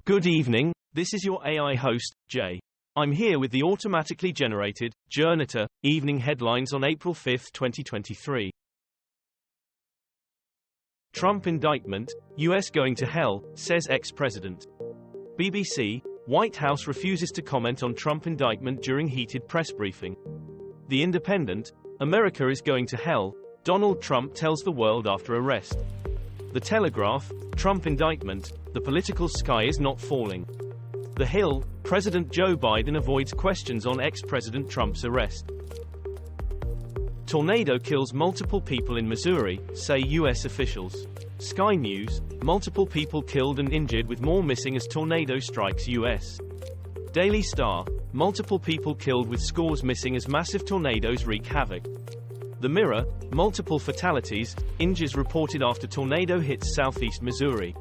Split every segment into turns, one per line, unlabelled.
Good evening, this is your AI host, Jay. I'm here with the automatically generated, Journato, evening headlines on April 5, 2023. Trump indictment, US going to hell, says ex-president. BBC, White House refuses to comment on Trump indictment during heated press briefing. The Independent, America is going to hell, Donald Trump tells the world after arrest. The Telegraph, Trump indictment, the political sky is not falling. The Hill, President Joe Biden avoids questions on ex-President Trump's arrest. Tornado kills multiple people in Missouri, say U.S. officials. Sky News, multiple people killed and injured with more missing as tornado strikes U.S. Daily Star, multiple people killed with scores missing as massive tornadoes wreak havoc. The Mirror, multiple fatalities, injuries reported after tornado hits southeast Missouri.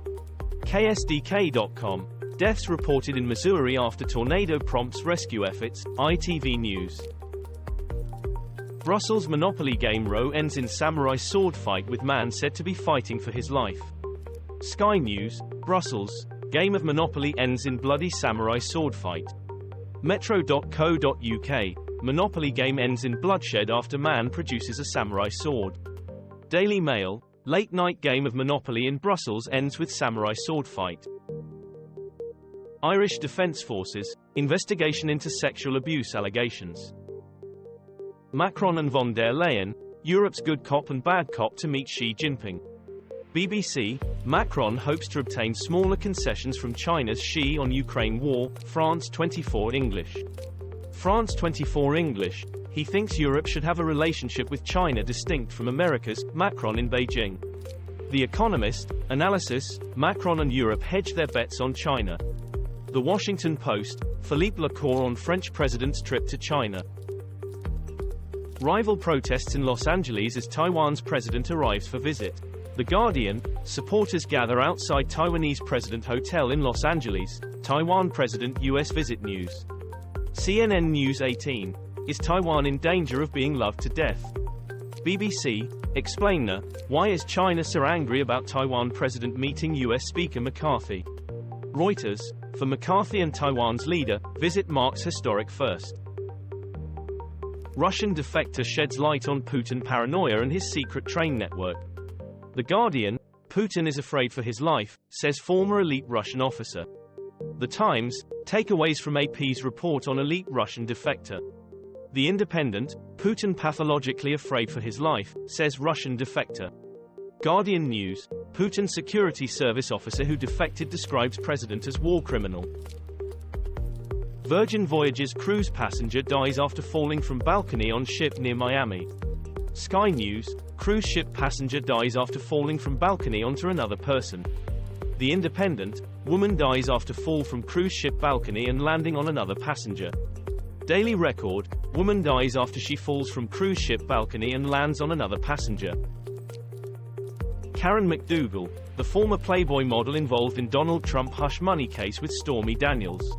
KSDK.com, deaths reported in Missouri after tornado prompts rescue efforts, ITV News. Brussels Monopoly game row ends in samurai sword fight with man said to be fighting for his life. Sky News, Brussels, game of Monopoly ends in bloody samurai sword fight. Metro.co.uk, Monopoly game ends in bloodshed after man produces a samurai sword. Daily Mail, late night game of Monopoly in Brussels ends with samurai sword fight. Irish Defence Forces, investigation into sexual abuse allegations. Macron and von der Leyen, Europe's good cop and bad cop to meet Xi Jinping. BBC, Macron hopes to obtain smaller concessions from China's Xi on Ukraine war, France 24 English. France 24 English, he thinks Europe should have a relationship with China distinct from America's, Macron in Beijing. The Economist, analysis, Macron and Europe hedge their bets on China. The Washington Post, Philippe Lacour on French president's trip to China. Rival protests in Los Angeles as Taiwan's president arrives for visit. The Guardian, supporters gather outside Taiwanese President Hotel in Los Angeles, Taiwan President U.S. visit news. CNN News 18, is Taiwan in danger of being loved to death? BBC, explainer, why is China so angry about Taiwan President meeting U.S. Speaker McCarthy? Reuters, for McCarthy and Taiwan's leader, visit marks historic first. Russian defector sheds light on Putin paranoia and his secret train network. The Guardian, Putin is afraid for his life, says former elite Russian officer. The Times, takeaways from AP's report on elite Russian defector. The Independent, Putin pathologically afraid for his life, says Russian defector. Guardian News, Putin security service officer who defected describes president as war criminal. Virgin Voyages cruise passenger dies after falling from balcony on ship near Miami. Sky News, cruise ship passenger dies after falling from balcony onto another person. The Independent, woman dies after fall from cruise ship balcony and landing on another passenger. Daily Record, woman dies after she falls from cruise ship balcony and lands on another passenger. Karen McDougal, the former Playboy model involved in Donald Trump hush money case with Stormy Daniels.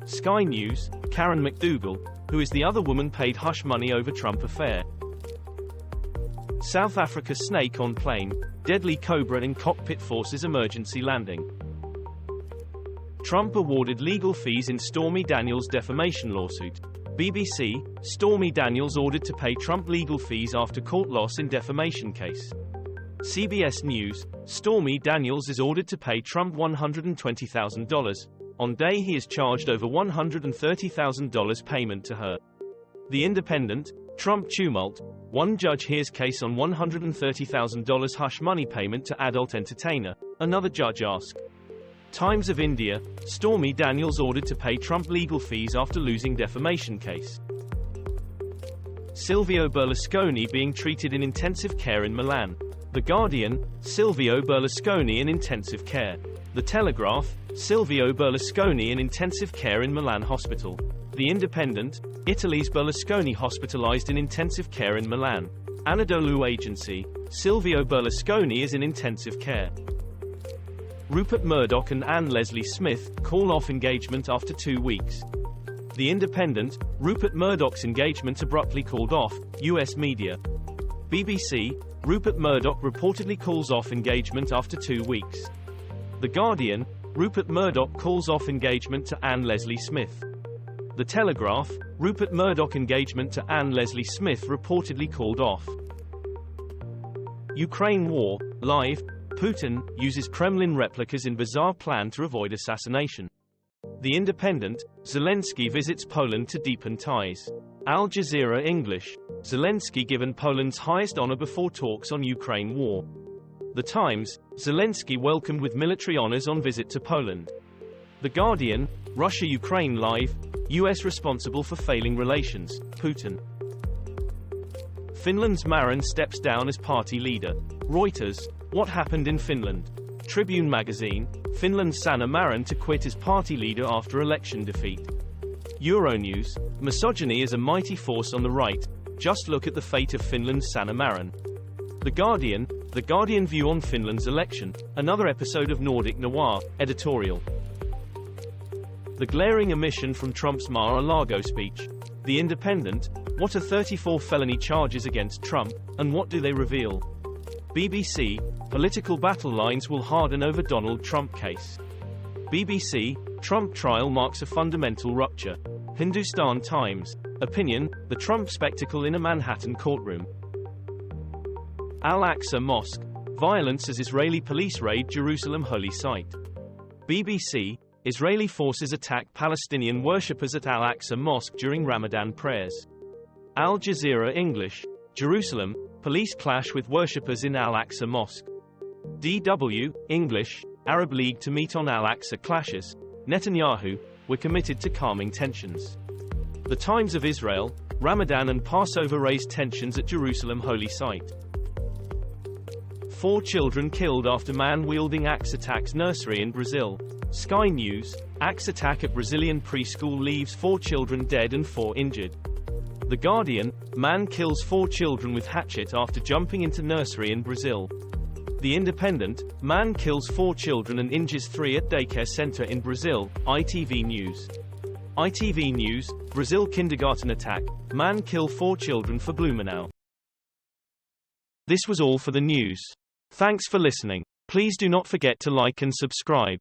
Sky News, Karen McDougal, who is the other woman paid hush money over Trump affair. South Africa snake on plane, deadly cobra in cockpit forces emergency landing. Trump awarded legal fees in Stormy Daniels defamation lawsuit. BBC, Stormy Daniels ordered to pay Trump legal fees after court loss in defamation case. CBS News, Stormy Daniels is ordered to pay Trump $120,000. On day he is charged over $130,000 payment to her. The Independent, Trump tumult, one judge hears case on $130,000 hush money payment to adult entertainer, another judge asked. Times of India, Stormy Daniels ordered to pay Trump legal fees after losing defamation case. Silvio Berlusconi being treated in intensive care in Milan. The Guardian, Silvio Berlusconi in intensive care. The Telegraph, Silvio Berlusconi in intensive care in Milan hospital. The Independent, Italy's Berlusconi hospitalized in intensive care in Milan. Anadolu Agency, Silvio Berlusconi is in intensive care. Rupert Murdoch and Lesley Smith call off engagement after 2 weeks. The Independent, Rupert Murdoch's engagement abruptly called off, US media. BBC, Rupert Murdoch reportedly calls off engagement after 2 weeks. The Guardian, Rupert Murdoch calls off engagement to Anne Lesley Smith. The Telegraph, Rupert Murdoch engagement to Anne Lesley Smith reportedly called off. Ukraine war, live, Putin uses Kremlin replicas in bizarre plan to avoid assassination. The Independent, Zelensky visits Poland to deepen ties. Al Jazeera English, Zelensky given Poland's highest honor before talks on Ukraine war. The Times, Zelensky welcomed with military honors on visit to Poland. The Guardian, Russia-Ukraine live, US responsible for failing relations, Putin. Finland's Marin steps down as party leader. Reuters, what happened in Finland? Tribune magazine, Finland's Sanna Marin to quit as party leader after election defeat. Euronews, misogyny is a mighty force on the right, just look at the fate of Finland's Sanna Marin. The Guardian view on Finland's election, another episode of Nordic Noir, editorial. The glaring omission from Trump's Mar-a-Lago speech. The Independent, what are 34 felony charges against Trump, and what do they reveal? BBC, political battle lines will harden over Donald Trump case. BBC, Trump trial marks a fundamental rupture. Hindustan Times, opinion, the Trump spectacle in a Manhattan courtroom. Al-Aqsa Mosque, violence as Israeli police raid Jerusalem holy site. BBC, Israeli forces attack Palestinian worshippers at Al-Aqsa Mosque during Ramadan prayers. Al Jazeera English, Jerusalem, police clash with worshippers in Al-Aqsa Mosque. DW, English, Arab League to meet on Al-Aqsa clashes, Netanyahu, we're committed to calming tensions. The Times of Israel, Ramadan and Passover raise tensions at Jerusalem holy site. 4 children killed after man wielding axe attacks nursery in Brazil. Sky News, axe attack at Brazilian preschool leaves 4 children dead and 4 injured. The Guardian, man kills 4 children with hatchet after jumping into nursery in Brazil. The Independent, man kills 4 children and injures 3 at daycare center in Brazil. ITV News. ITV News, Brazil kindergarten attack, man kill 4 children for Blumenau. This was all for the news. Thanks for listening. Please do not forget to like and subscribe.